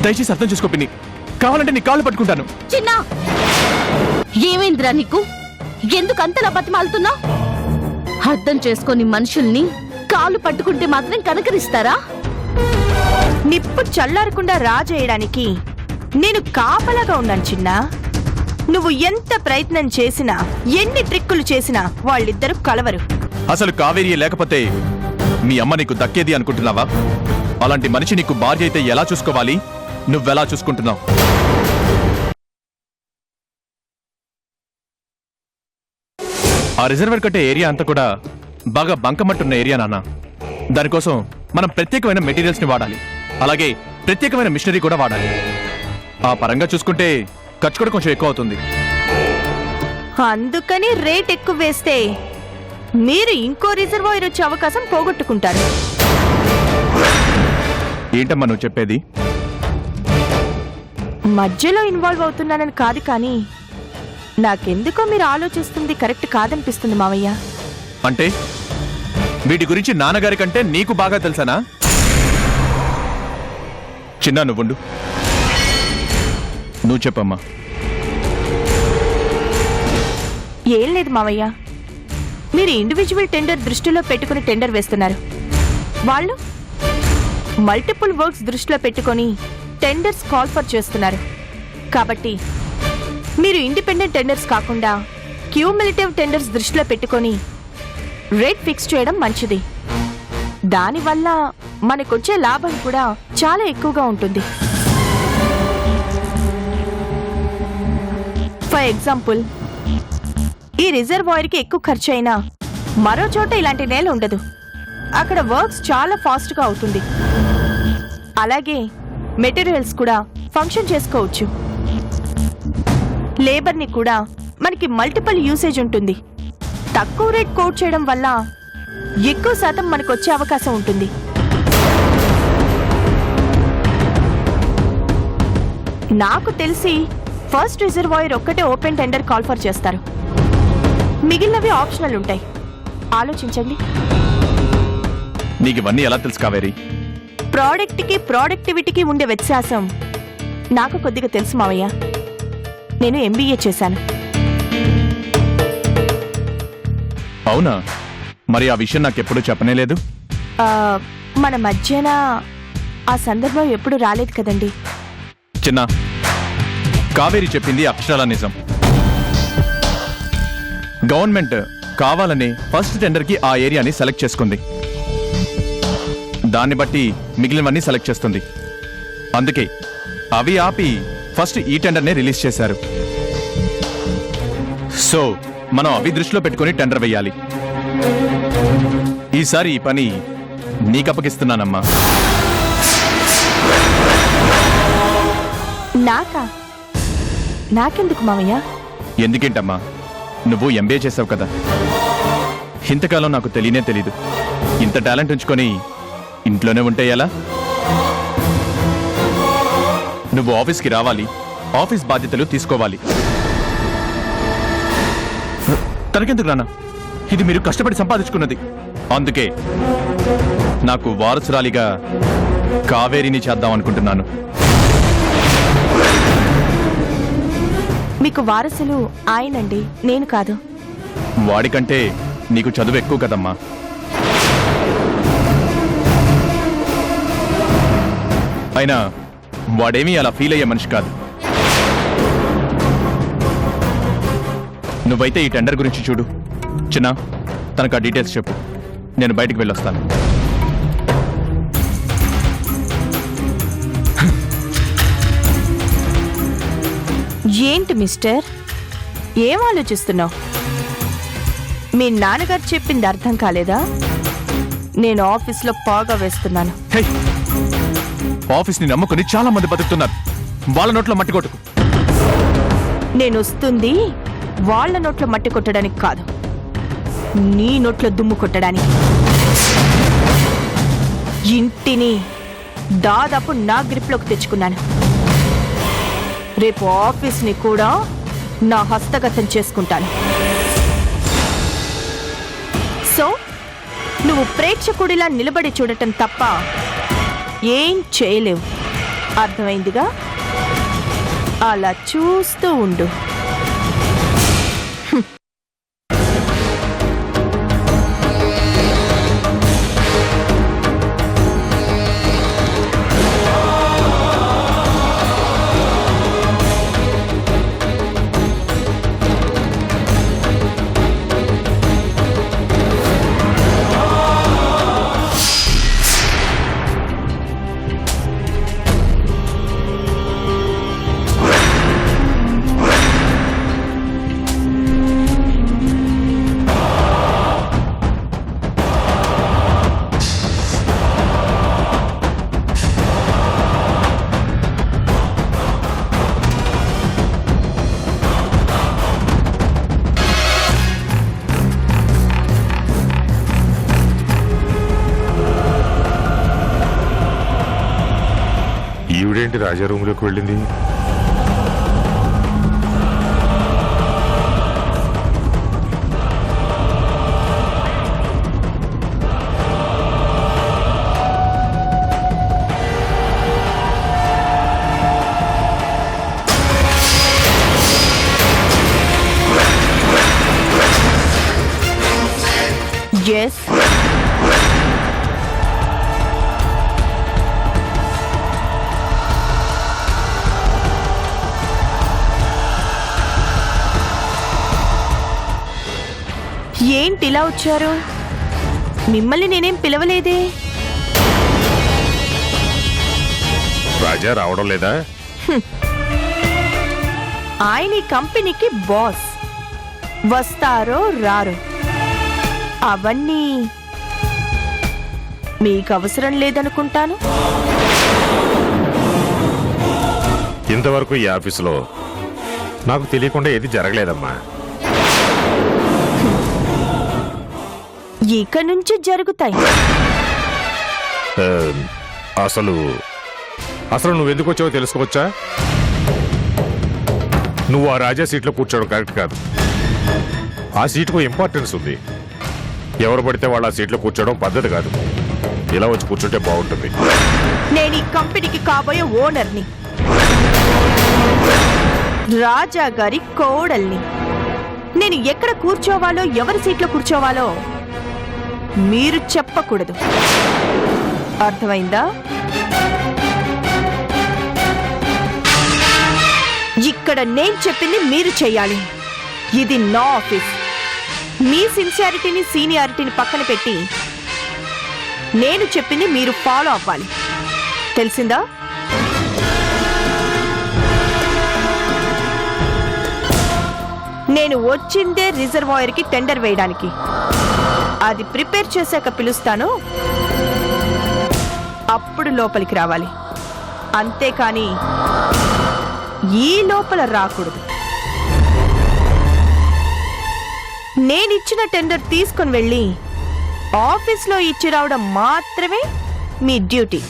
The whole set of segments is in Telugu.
దయచేసి అర్థం చేసుకో పిన్ని. కావాలంటే నీ కాళ్ళు పట్టుకుంటాను. చిన్న ఏమైందిరా నీకు? ఎందుకు అంతలా బతిమాలుతున్నా? అర్థం చేసుకొని మనుషుల్ని కాళ్ళు పట్టుకుంటే మాత్రం కనకరిస్తారా? నిప్పు చల్లారకుండా రాజేయడానికి నేను కాపలాగా ఉన్నాను చిన్న. నువ్వు ఎంత ప్రయత్నం చేసినా, ఎన్ని ట్రిక్కులు చేసినా వాళ్ళిద్దరూ కలవరు. అసలు కావేరి లేకపోతే మీ అమ్మ నీకు దక్కేది అనుకుంటున్నావా? అలాంటి మనిషి నీకు భార్య అయితే ఎలా చూసుకోవాలి? నువ్వెలా చూసుకుంటున్నావు? ఆ రిజర్వర్ కట్టే ఏరియా అంతా కూడా బాగా బంకమట్టున్న ఏరియా నాన్న. దానికోసం మనం ప్రత్యేకమైన మెటీరియల్స్ ని వాడాలి. అలాగే ప్రత్యేకమైన మిషనరీ కూడా వాడాలి. ఆ పరంగా చూసుకుంటే ఖర్చు కూడా కొంచెం ఎక్కువ అవుతుంది. అందుకని రేట్ ఎక్కువ వేస్తే మీరు ఇంకో రిజర్వాయర్ వచ్చే అవకాశం పోగొట్టుకుంటారు. ఏంటమ్మా నువ్వు చెప్పేది? మధ్యలో ఇన్వాల్వ్ అవుతున్నానని కాదు, కానీ నాకెందుకో మీరు ఆలోచిస్తుంది కరెక్ట్ కాదనిపిస్తుంది మావయ్య. అంటే వీటి గురించి నాన్నగారి కంటే నీకు బాగా తెలుసానా? చిన్న నువ్వుండు, నువ్వు చెప్పమ్మా. ఏం లేదు మావయ్య, మీరు ఇండివిజువల్ టెండర్ దృష్టిలో పెట్టుకుని టెండర్ వేస్తున్నారు. వాళ్ళు మల్టిపుల్ వర్క్స్ దృష్టిలో పెట్టుకొని టెండర్స్ కాల్ ఫర్ చేస్తున్నారు. కాబట్టి మీరు ఇండిపెండెంట్ టెండర్స్ కాకుండా క్యూములేటివ్ టెండర్స్ దృష్టిలో పెట్టుకొని రేట్ ఫిక్స్ చేయడం మంచిది. దానివల్ల మనకొచ్చే లాభం కూడా చాలా ఎక్కువగా ఉంటుంది. ఫర్ ఎగ్జాంపుల్, ఈ రిజర్వాయర్కి ఎక్కువ ఖర్చు అయినా మరో చోట ఇలాంటి నేల ఉండదు. అక్కడ వర్క్స్ చాలా ఫాస్ట్గా అవుతుంది. అలాగే మెటీరియల్స్ కూడా ఫంక్షన్ చేసుకోవచ్చు. లేబర్ని కూడా మనకి మల్టిపుల్ యూసేజ్ ఉంటుంది. తక్కువ రేట్ కోట్ చేయడం వల్ల ఎక్కువ శాతం మనకు వచ్చే అవకాశం ఉంటుంది. నాకు తెలిసి ఫస్ట్ రిజర్వాయర్ ఒక్కటే ఓపెన్ టెండర్ కాల్ ఫర్ చేస్తారు. మిగిలినవి ఆప్షనల్ ఉంటాయి. ఆలోచించండి. నీకు ఇవన్నీ ఎలా తెలుసు కావేరి? ప్రోడక్ట్కి ప్రొడక్టివిటీకి ఉండే వ్యత్యాసం నాకు కొద్దిగా తెలుసు మావయ్య. నేను MBA చేశాను. అవునా? మరి ఆ విషయం నాకెప్పుడు చెప్పనే లేదు. మన మధ్యన ఆ సందర్భం ఎప్పుడు రాలేదు కదండి. చిన్న, కావేరి చెప్పింది అక్షరాల నిజం. గవర్నమెంట్ కావాలని ఫస్ట్ టెండర్కి ఆ ఏరియాని సెలెక్ట్ చేసుకుంది. దాన్ని బట్టి మిగిలినవన్నీ సెలెక్ట్ చేస్తుంది. అందుకే అవి ఆపి ఫస్ట్ ఈ టెండర్నే రిలీజ్ చేశారు. సో మనం అవి దృష్టిలో పెట్టుకుని టెండర్ వేయాలి. ఈసారి ఈ పని నీకప్పగిస్తున్నానమ్మా. నాకెందుకు మావయ్య? ఎందుకేంటమ్మా, నువ్వు MBA చేసావు కదా. ఇంతకాలం నాకు తెలియనే తెలీదు. ఇంత టాలెంట్ ఉంచుకొని ఇంట్లోనే ఉంటే ఎలా? నువ్వు ఆఫీస్కి రావాలి, ఆఫీస్ బాధ్యతలు తీసుకోవాలి. తనకెందుకు నాన్న? ఇది మీరు కష్టపడి సంపాదించుకున్నది. అందుకే నాకు వారసురాలిగా కావేరిని చేద్దాం అనుకుంటున్నాను. మీకు వారసులు ఆయనండి, నేను కాదు. వాడికంటే నీకు చదువు ఎక్కువ కదమ్మా. అయినా వాడేమీ అలా ఫీల్ అయ్యే మనిషి కాదు. నువ్వైతే ఈ టెండర్ గురించి చూడు. చిన్న, తనకు ఆ డీటెయిల్స్ చెప్పు. నేను బయటికి వెళ్ళొస్తాను. ఏంటి మిస్టర్, ఏం ఆలోచిస్తున్నావు? మీ నాన్నగారు చెప్పింది అర్థం కాలేదా? నేను ఆఫీస్లో పాగా వేస్తున్నాను. ఆఫీస్ని నమ్ముకుని చాలా మంది బతుకుతున్నారు. వాళ్ళ నోట్లో మట్టి కొట్టుకు. నేను వస్తుంది వాళ్ళ నోట్లో మట్టి కొట్టడానికి కాదు, నీ నోట్లో దుమ్ము కొట్టడానికి. ఇంటిని దాదాపు నా గ్రిప్లోకి తెచ్చుకున్నాను. రేపు ఆఫీస్ని కూడా నా హస్తగతం చేసుకుంటాను. సో నువ్వు ప్రేక్షకుడిలా నిలబడి చూడటం తప్ప ఏం చేయలేవు. అర్థమైందిగా, అలా చూస్తూ ఉండు. ఈవిడేంటి రాజా రూమ్లోకి వెళ్ళింది? ఎస్, ఏంటి ఇలా వచ్చారు? మిమ్మల్ని నేనేం పిలవలేదే. రాజా రావడం లేదా? ఆయన ఈ కంపెనీకి బాస్. వస్తారో రారో అవన్నీ మీకు అవసరం లేదనుకుంటాను. ఇంతవరకు ఈ ఆఫీసులో నాకు తెలియకుండా ఏది జరగలేదమ్మా. ఇక నుంచి జరుగుతాయి. ఆ, అసలు నువ్వెందుకు వచ్చావో తెలుసుకోవచ్చా? నువ్వు ఆ రాజా సీట్లో కూర్చోవడం కరెక్ట్ కాదు. ఆ సీటుకు ఇంపార్టెన్స్ ఉంది. ఎవరు పడితే వాళ్ళు ఆ సీట్లో కూర్చోవడం పద్ధతి కాదు. ఇలా వచ్చి కూర్చుంటే బాగుంటుంది. నేను ఈ కంపెనీకి కాబోయే ఓనర్ని, రాజా గారి కోడల్ని. నేను ఎక్కడ కూర్చోవాలో, ఎవరి సీట్లో కూర్చోవాలో మీరు చెప్పకూడదు. అర్థమైందా? ఇక్కడ నేను చెప్పింది మీరు చెయ్యాలి. ఇది నా ఆఫీస్. మీ సిన్సియారిటీని, సీనియారిటీని పక్కన పెట్టి నేను చెప్పింది మీరు ఫాలో అవ్వాలి. తెలిసిందా? నేను వచ్చిందే రిజర్వాయర్కి టెండర్ వేయడానికి. అది ప్రిపేర్ చేశాక పిలుస్తాను, అప్పుడు లోపలికి రావాలి. అంతేకాని ఈ లోపల రాకూడదు. నేనిచ్చిన టెండర్ తీసుకుని వెళ్ళి ఆఫీస్లో ఇచ్చి రావడం మాత్రమే మీ duty.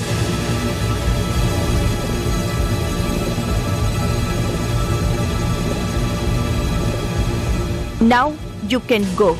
Now you can go.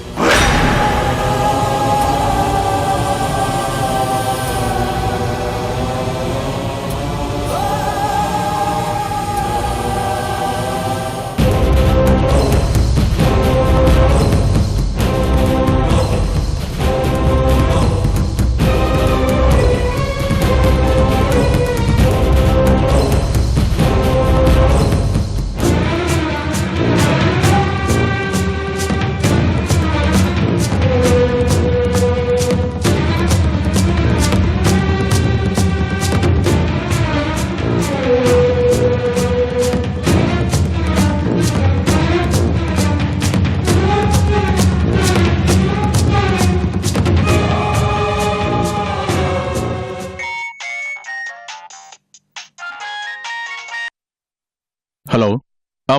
Hello,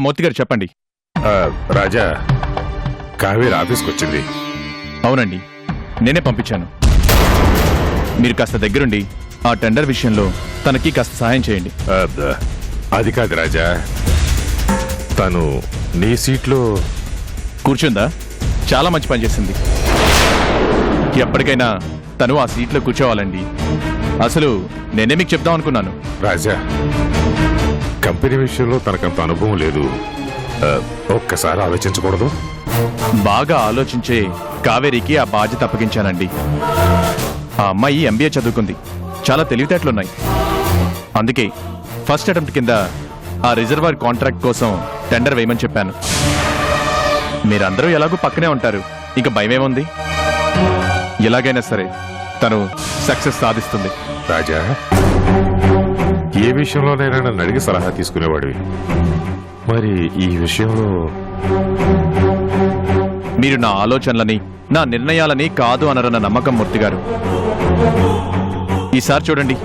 Murthy garu చెప్పండి. రాజా, కావేరి ఆఫీస్కి వచ్చింది. అవునండి, నేనే పంపించాను. మీరు కాస్త దగ్గరుండి ఆ టెండర్ విషయంలో తనకి కాస్త సహాయం చేయండి. అది కాదు రాజా, తను నీ సీట్లో కూర్చుందా? చాలా మంచి పని చేసింది. ఎప్పటికైనా తను ఆ సీట్లో కూర్చోవాలండి. అసలు నేనే మీకు చెప్దాం అనుకున్నాను. రాజా, కంపెనీ విషయంలో తనకంత అనుభవం లేదు. ఒక్కసారి ఆలోచించకూడదు? బాగా ఆలోచించే కావేరికి ఆ బాధ్యత అప్పగించానండి. ఆ అమ్మాయి MBA చదువుకుంది, చాలా తెలివితేటలున్నాయి. అందుకే ఫస్ట్ అటెంప్ట్ కింద ఆ రిజర్వాయర్ కాంట్రాక్ట్ కోసం టెండర్ వేయమని చెప్పాను. మీరందరూ ఎలాగూ పక్కనే ఉంటారు, ఇంకా భయమేముంది? ఎలాగైనా సరే తను సక్సెస్ సాధిస్తుంది. రాజా, ఏ విషయంలోనైనా నన్ను అడిగి సలహా తీసుకునేవాడివి, మరి ఈ విషయంలో? మీరు నా ఆలోచనలని, నా నిర్ణయాలని కాదు అనరన్న నమ్మకం మూర్తి గారు. ఈసారి చూడండి,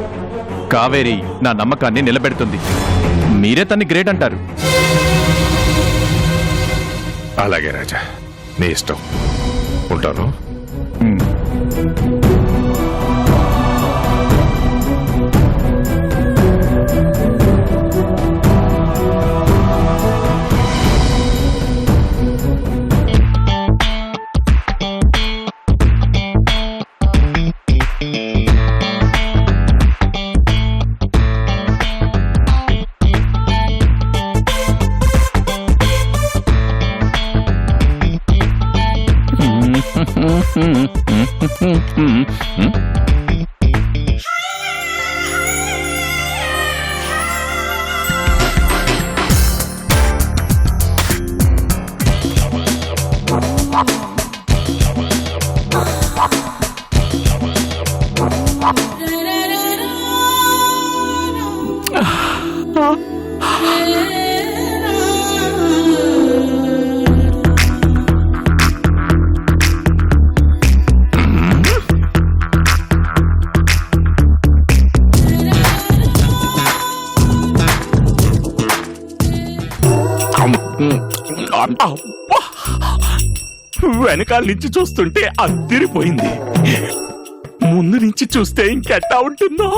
కావేరి నా నమ్మకాన్ని నిలబెడుతుంది. మీరే తన్ని గ్రేట్ అంటారు. అలాగే రాజా, నీ ఇష్టం. ఉంటాను. హ్మ్. వెనకాల నుంచి చూస్తుంటే అదిరిపోయింది, ముందు నుంచి చూస్తే ఇంకెట్టా ఉంటుందో.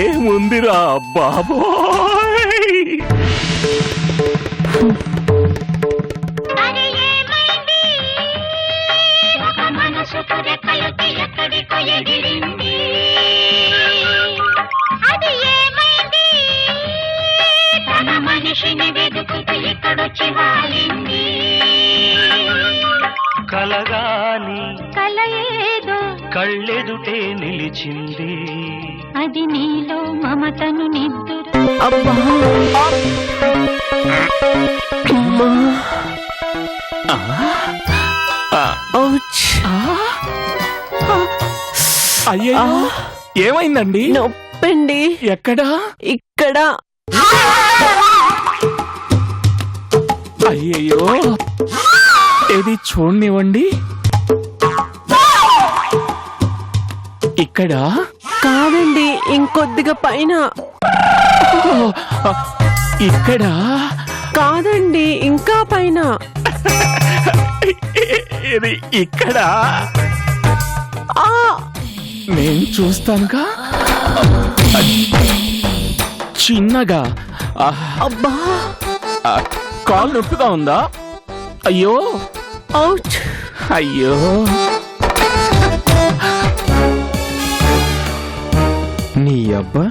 ఏముందిరా బాబోయ్! మనిషిని వెతుకుతూ ఇక్కడొచ్చి వాలింది. కలగాని కల ఏదో కళ్ళెదుటే నిలిచింది, అది నీలో మమతను నిద్దురు. అయ్యో, ఏమైందండి? నొప్పండి. ఎక్కడా? ఇక్కడ. అయ్యయ్యో, ఏది చూడనివ్వండి. ఇక్కడ కాదండి, ఇంకొద్దిగా పైన. ఇక్కడ కాదండి, ఇంకా పైన. ఇది ఇక్కడ. ఆ నేను చూస్తానుగా. చిన్నగా. అబ్బా, కాలు నొప్పిగా ఉందా? అయ్యో, ఔచ్. అయ్యో. నీ అబ్బా,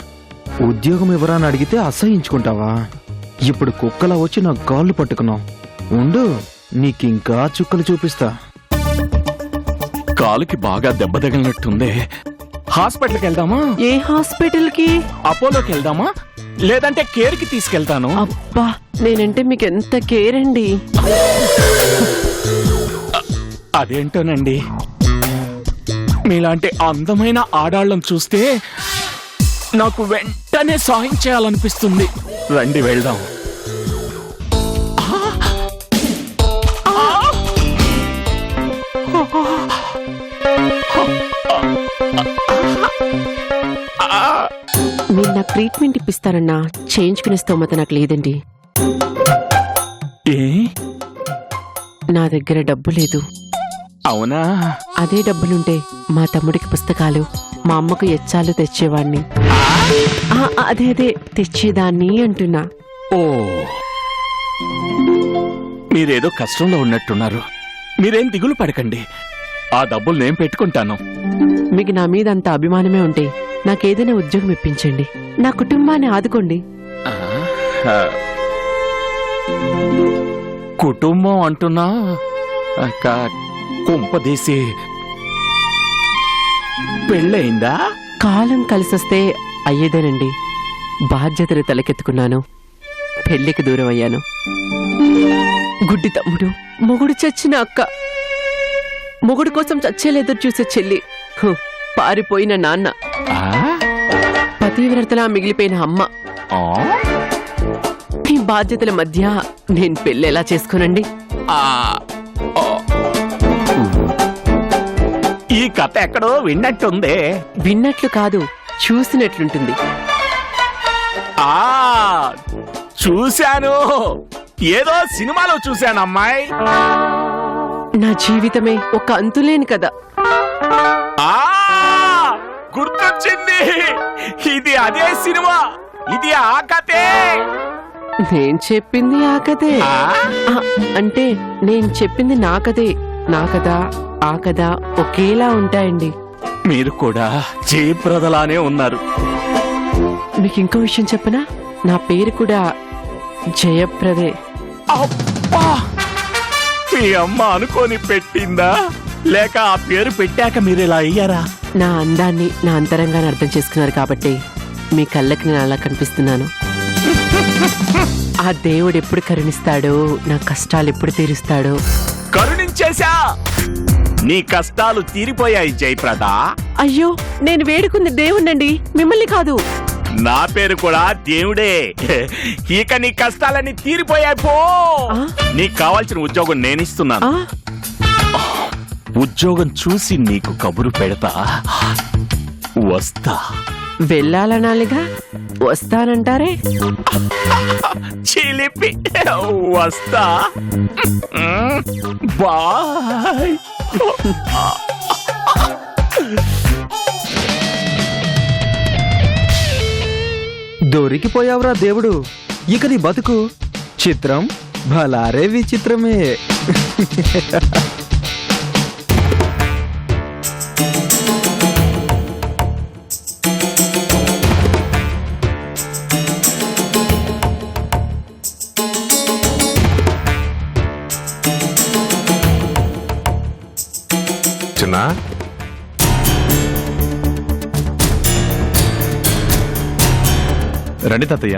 ఉద్యోగం ఎవరని అడిగితే అసహించుకుంటావా? ఇప్పుడు కుక్కలా వచ్చి నా కాళ్ళు పట్టుకున్నావు. ఉండు, నీకింకా చుక్కలు చూపిస్తా. కాలుకి బాగా దెబ్బ తగిలినట్టుందే. హాస్పిటల్కి వెళ్దామా? ఏ హాస్పిటల్ కి? అపోలోకి వెళ్దామా, లేదంటే కేర్ కి తీసుకెళ్తాను. అబ్బా, నేనంటే మీకు ఎంత కేర్ అండి. అదేంటోనండి, మీలాంటి అందమైన ఆడాళ్ళను చూస్తే నాకు వెంటనే సాయం చేయాలనిపిస్తుంది. రండి వెళ్దాం. మీరు నాకు ట్రీట్మెంట్ ఇప్పిస్తారన్నా చేయించుకునే స్తోమత నాకు లేదండి. ఏ నా దగ్గర డబ్బు లేదు. అవునా? అదే డబ్బులుంటే మా తమ్ముడికి పుస్తకాలు, మా అమ్మకు ఎచ్చాలు తెచ్చేవాణ్ణి. అదే తెచ్చేదాన్ని అంటున్నా. ఓ, మీరేదో కష్టంలో ఉన్నట్టున్నారు. మీరేం దిగులు పడకండి, ఆ డబ్బులు నేను పెట్టుకుంటాను. మీకు నా మీద అంత అభిమానమే ఉంటే నాకేదైనా ఉద్యోగం ఇప్పించండి. నా కుటుంబాన్ని ఆదుకోండి. కుటుంబం అంటున్నా కుంపదీసి పెళ్ళయిందా? కాలం కలిసొస్తే అయ్యేదేనండి. బాధ్యతలు తలకెత్తుకున్నాను, పెళ్లికి దూరం అయ్యాను. గుడ్డి తమ్ముడు, మొగుడు చచ్చిన అక్క, మొగుడు కోసం చచ్చేలెదురు చూసే చెల్లి, పారిపోయిన నాన్న, పతివ్రతలా మిగిలిపోయిన అమ్మ. ఈ బాధ్యతల మధ్య నేను పెళ్లి ఎలా చేసుకోనండి? ఈ కథ ఎక్కడో విన్నట్టుందే. విన్నట్లు కాదు, చూసినట్లుంటుంది. చూశాను, ఏదో సినిమాలో చూశాను అమ్మాయి. నా జీవితమే ఒక అంతులేని కదా. గుర్తొచ్చింది, ఇది అదే సినిమా, ఇది ఆ కథే. నేను చెప్పింది ఆ కథే. అంటే నేను చెప్పింది నా కథే. నా కథ ఆ కథ ఒకేలా ఉంటాయండి. మీరు కూడా జయప్రదలానే ఉన్నారు. మీకు ఇంకో విషయం చెప్పనా? నా పేరు కూడా జయప్రదే. అబ్బా! మీ అమ్మ అనుకోని పెట్టిందా, లేక ఆ పేరు పెట్టాక మీరు ఇలా అయ్యారా? నా అందాన్ని, నా అంతరంగాన్ని అర్థం చేసుకున్నారు కాబట్టి మీ కళ్ళకి నేను అలా కనిపిస్తున్నాను. ఆ దేవుడు ఎప్పుడు కరుణిస్తాడో, నా కష్టాలు ఎప్పుడు తీరుస్తాడో. కరుణించేశా, నీ కష్టాలు తీరిపోయాయి జయప్రద. అయ్యో, నేను వేడుకుంది దేవుణ్ణండి, మిమ్మల్ని కాదు. నా పేరు కూడా దేవుడే. ఇక నీ కష్టాలన్నీ తీరిపోయాయి పో. నీకు కావాల్సిన ఉద్యోగం నేనిస్తున్నాను. ఉద్యోగం చూసి నీకు కబురు పెడతా, వస్తా. వెళ్ళాలనాలిగా, వస్తానంటారే. చిలిపి, వస్తా. బాయ్. దొరికిపోయావురా దేవుడు, ఇక నీ బతుకు చిత్రం భలారే విచిత్రమే. చిన్నా, రండి తాతయ్య,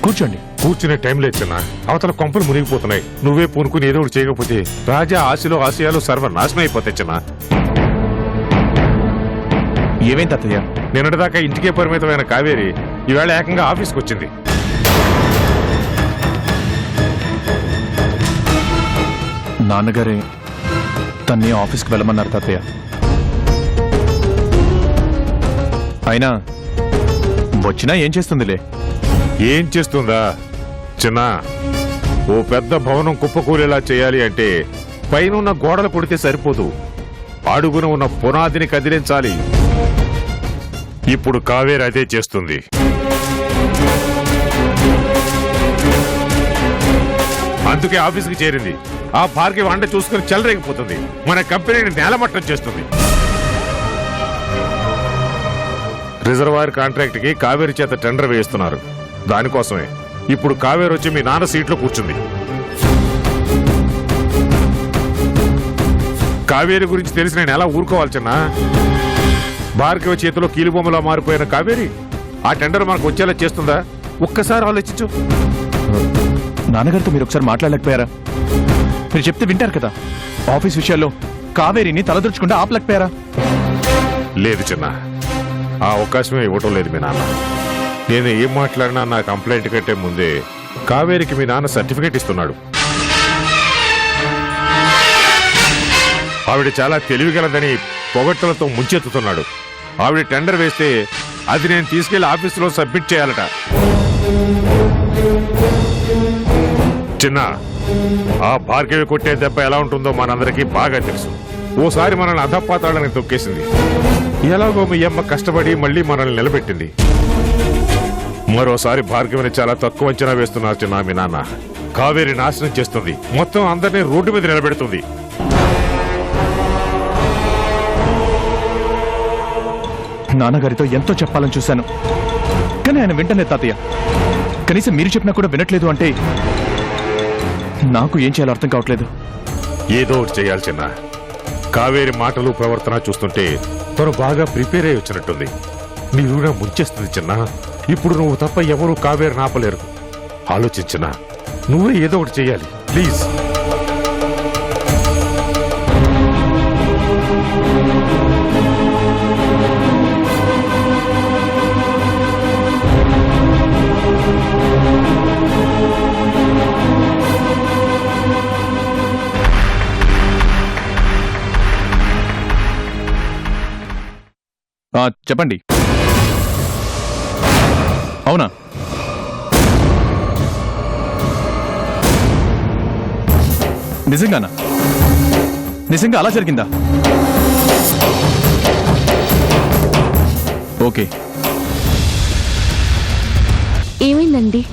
కూర్చోండి. కూర్చునే టైం లేదు చిన్న, అవతల కొంపలు మునిగిపోతున్నాయి. నువ్వే పూనుకుని ఏదో ఒకటి చేయకపోతే రాజా ఆశలు ఆశయాలు సర్వనాశనం అయిపోతాయి చిన్న. ఏమేం తాతయ్య? నిన్నటిదాకా ఇంటికే పరిమితమైన కావేరి ఈవేళ ఏకంగా ఆఫీస్కి వచ్చింది. నాన్నగారే తన్ని ఆఫీస్కి వెళ్ళమన్నారు తాతయ్య. అయినా వచ్చినా ఏం చేస్తుందిలే. ఏం చేస్తుందా చిన్న? ఓ పెద్ద భవనం కుప్పకూలేలా చేయాలి అంటే పైన గోడలు కొడితే సరిపోదు, అడుగున ఉన్న పునాదిని కదిలించాలి. ఇప్పుడు కావేరి అదే చేస్తుంది. అందుకే ఆఫీస్కి చేరింది. ఆ భార్గవి వంట చూసుకుని చెలరేగిపోతుంది, మన కంపెనీని నేలమట్టం చేస్తుంది. రిజర్వాయర్ కాంట్రాక్ట్ కి కావేరి చేత టెండర్ వేస్తున్నారు. దానికోసమే ఇప్పుడు కావేరి వచ్చి మీ నాన్న సీట్లో కూర్చుంది. కావేరి గురించి తెలిసి నేను ఎలా ఊరుకోవాలి చిన్న? భార్గవి చేతిలో కీలుబొమ్మలా మారిపోయిన కావేరి ఆ టెండర్ మనకు వచ్చేలా చేస్తుందా? ఒక్కసారి ఆలోచించు. నాన్నగారితో మీరు ఒకసారి మాట్లాడలేకపోయారా? మీరు చెప్తే వింటారు కదా. ఆఫీస్ విషయాల్లో కావేరిని తలదొరుచుకుంటే ఆపలేకపోయారా? లేదు చిన్న, ఆ అవకాశమే ఇవ్వటం లేదు మీ నాన్న. నేను ఏం మాట్లాడినా నా కంప్లైంట్ కంటే ముందే కావేరికి మీ నాన్న సర్టిఫికేట్ ఇస్తున్నాడు. ఆవిడ చాలా తెలివిగలదని పొగట్టలతో ముంచెత్తుతున్నాడు. ఆవిడ టెండర్ వేస్తే అది నేను తీసుకెళ్లి ఆఫీసులో సబ్మిట్ చేయాలట. చిన్న, ఆ భార్గవి కొట్టే దెబ్బ ఎలా ఉంటుందో మనందరికీ బాగా తెలుసు. ఓసారి మనల్ని అధపాతాళానికి తొక్కేసింది. ఎలాగో మీ అమ్మ కష్టపడి మళ్ళీ మనల్ని నిలబెట్టింది. మరోసారి భార్గవిని చాలా తక్కువ అంచనా వేస్తున్నారు చిన్న. మీ నాన్న కావేరి నాశనం చేస్తుంది, మొత్తం అందరినీ రోడ్డు మీద నిలబెడుతుంది. నాన్నగారితో ఎంతో చెప్పాలని చూశాను, కానీ ఆయన వింటలేదు తాతయ్య. కనీసం మీరు చెప్పినా కూడా వినట్లేదు అంటే నాకు ఏం చేయాలో అర్థం కావట్లేదు. ఏదో ఒకటి చేయాలి చిన్న. కావేరి మాటలు ప్రవర్తన చూస్తుంటే తను బాగా ప్రిపేర్ అయి వచ్చినట్టుంది. నీ రుణ ముంచేస్తుంది చిన్న. ఇప్పుడు నువ్వు తప్ప ఎవరూ కావేరి నాపలేరు. ఆలోచించిన నువ్వే ఏదో ఒకటి చేయాలి ప్లీజ్. చెప్పండి. అవునా? నిజంగానా? నిజంగా అలా జరిగిందా? ఓకే. ఏమైందండి?